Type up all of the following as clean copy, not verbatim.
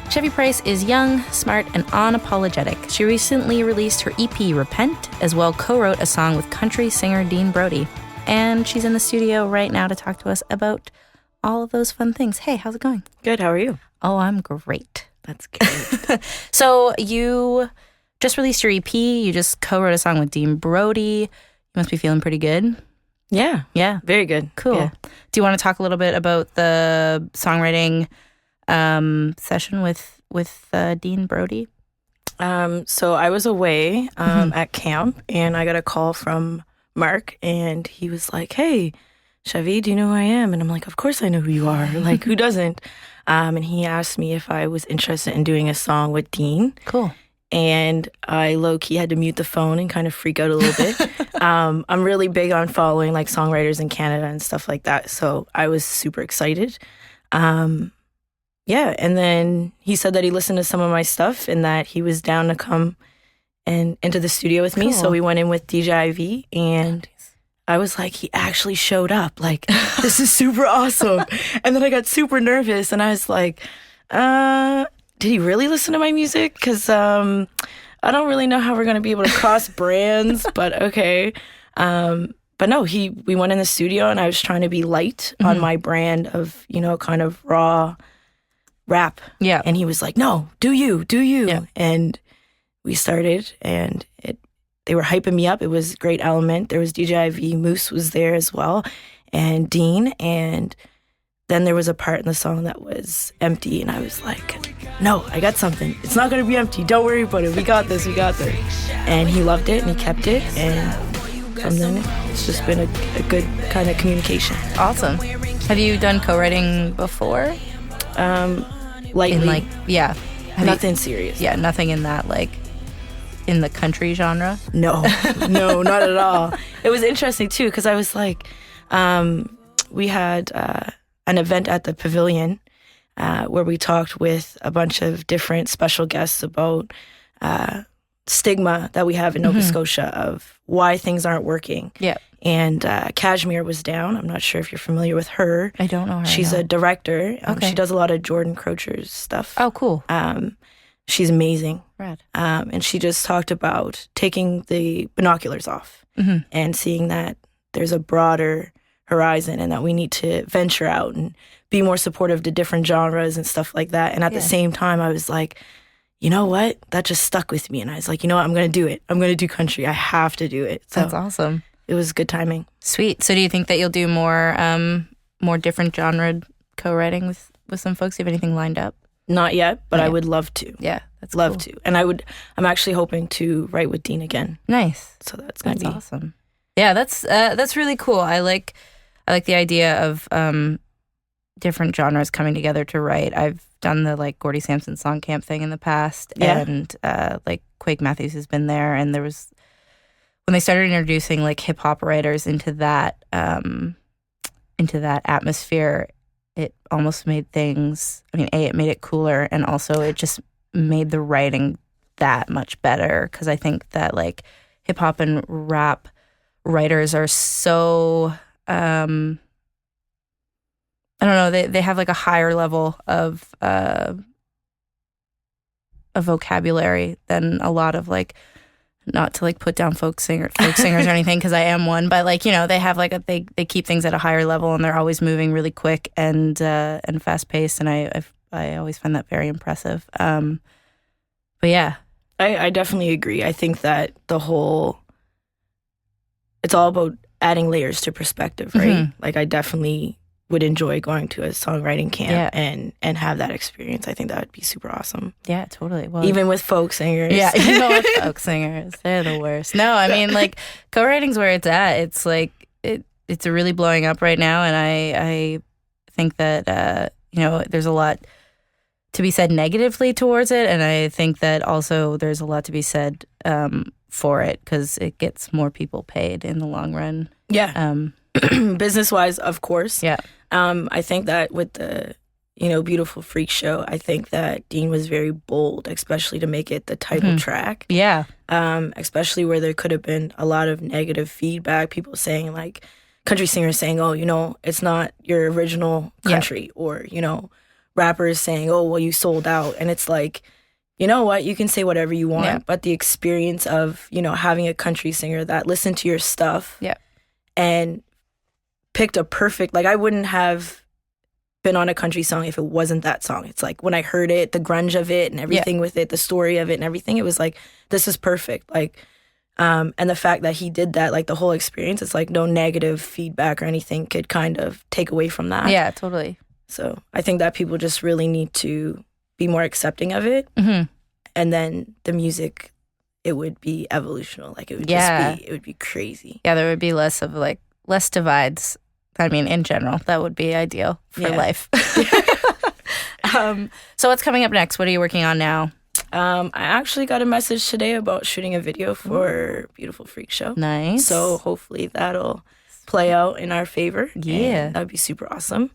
Shevy Price is young, smart, and unapologetic. She recently released her EP, Repent, as well co-wrote a song with country singer Dean Brody. And she's in the studio right now to talk to us about all of those fun things. Hey, how's it going? Good, how are you? Oh, I'm great. That's good. So you just released your EP. You just co-wrote a song with Dean Brody. You must be feeling pretty good. Yeah. Yeah. Very good. Cool. Yeah. Do you want to talk a little bit about the songwriting session with Dean Brody? So I was away at camp, and I got a call from Mark, and he was like, "Hey, Chevy, do you know who I am?" And I'm like, "Of course I know who you are. Like, who doesn't?" And he asked me if I was interested in doing a song with Dean. Cool. And I low-key had to mute the phone and kind of freak out a little bit. I'm really big on following like songwriters in Canada and stuff like that. So I was super excited. Yeah, and then he said that he listened to some of my stuff and that he was down to come and into the studio with me. Cool. So we went in with DJ IV, and I was like, he actually showed up. Like, this is super awesome. And then I got super nervous, and I was like, did he really listen to my music? Because I don't really know how we're going to be able to cross brands, but okay. But no, we went in the studio, and I was trying to be light on my brand of, kind of raw rap. Yeah. And he was like, no, do you. Yeah. And we started, and they were hyping me up. It was a great element. There was DJ IV, Moose was there as well, and Dean, and then there was a part in the song that was empty, and I was like, no, I got something. It's not going to be empty. Don't worry about it. We got this. And he loved it, and he kept it, and from then it's just been a good kind of communication. Awesome. Have you done co-writing before? Lightly. Nothing serious. Yeah, nothing in that, like, in the country genre? No, not at all. It was interesting, too, because I was like, we had an event at the Pavilion where we talked with a bunch of different special guests about stigma that we have in Nova Scotia of why things aren't working. Yeah. And Kashmir was down. I'm not sure if you're familiar with her. I don't know her. She's a director. Okay. She does a lot of Jordan Crocher's stuff. Oh, cool. She's amazing. Rad. And she just talked about taking the binoculars off and seeing that there's a broader horizon and that we need to venture out and be more supportive to different genres and stuff like that. And at the same time, I was like, you know what? That just stuck with me. And I was like, you know what? I'm going to do it. I'm going to do country. I have to do it. So that's awesome. It was good timing. Sweet. So do you think that you'll do more different genre co-writing with some folks? Do you have anything lined up? Not yet, but I would love to. Yeah, that's love cool. to. And I'm actually hoping to write with Dean again. Nice. So that's going to be awesome. Yeah, that's really cool. I like the idea of different genres coming together to write. I've done the like Gordie Sampson song camp thing in the past, and like Quake Matthews has been there, and there was when they started introducing like hip hop writers into that atmosphere, it almost made things. I mean, it made it cooler, and also it just made the writing that much better because I think that like hip hop and rap writers are so. I don't know. They have like a higher level of vocabulary than a lot of like, not to like put down folk singers or anything because I am one, but like they have like they keep things at a higher level and they're always moving really quick and fast paced, and I always find that very impressive. But yeah, I definitely agree. I think that it's all about adding layers to perspective, right? Like I definitely would enjoy going to a songwriting camp and have that experience. I think that would be super awesome. Yeah, totally. Well, even with folk singers. Yeah, with folk singers. They're the worst. No, I mean, like, co-writing's where it's at. It's like, it's really blowing up right now, and I think that, there's a lot to be said negatively towards it, and I think that also there's a lot to be said for it, because it gets more people paid in the long run. Yeah. Business-wise, of course. Yeah. I think that with the, Beautiful Freak Show, I think that Dean was very bold, especially to make it the title track. Yeah. Especially where there could have been a lot of negative feedback, people saying like, country singers saying, oh, it's not your original country, or, rappers saying, oh, well, you sold out. And it's like, you know what? You can say whatever you want, Yeah. but the experience of, you know, having a country singer that listened to your stuff Yeah. and picked a perfect, like I wouldn't have been on a country song if it wasn't that song. It's like when I heard it, the grunge of it and everything with it, the story of it and everything, it was like, this is perfect. Like, and the fact that he did that, like the whole experience, it's like no negative feedback or anything could kind of take away from that. Yeah, totally. So I think that people just really need to be more accepting of it. Mm-hmm. And then the music, it would be evolutional. Like it would it would be crazy. Yeah, there would be less divides. I mean, in general, that would be ideal for life. So what's coming up next? What are you working on now? I actually got a message today about shooting a video for Beautiful Freak Show. Nice. So hopefully that'll play out in our favor. Yeah. That would be super awesome.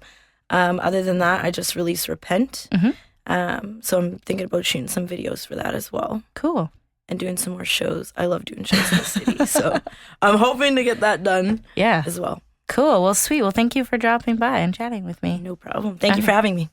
Other than that, I just released Repent. Mm-hmm. So I'm thinking about shooting some videos for that as well. Cool. And doing some more shows. I love doing shows in the city. So I'm hoping to get that done as well. Cool. Well, sweet. Well, thank you for dropping by and chatting with me. No problem. Thank you for having me.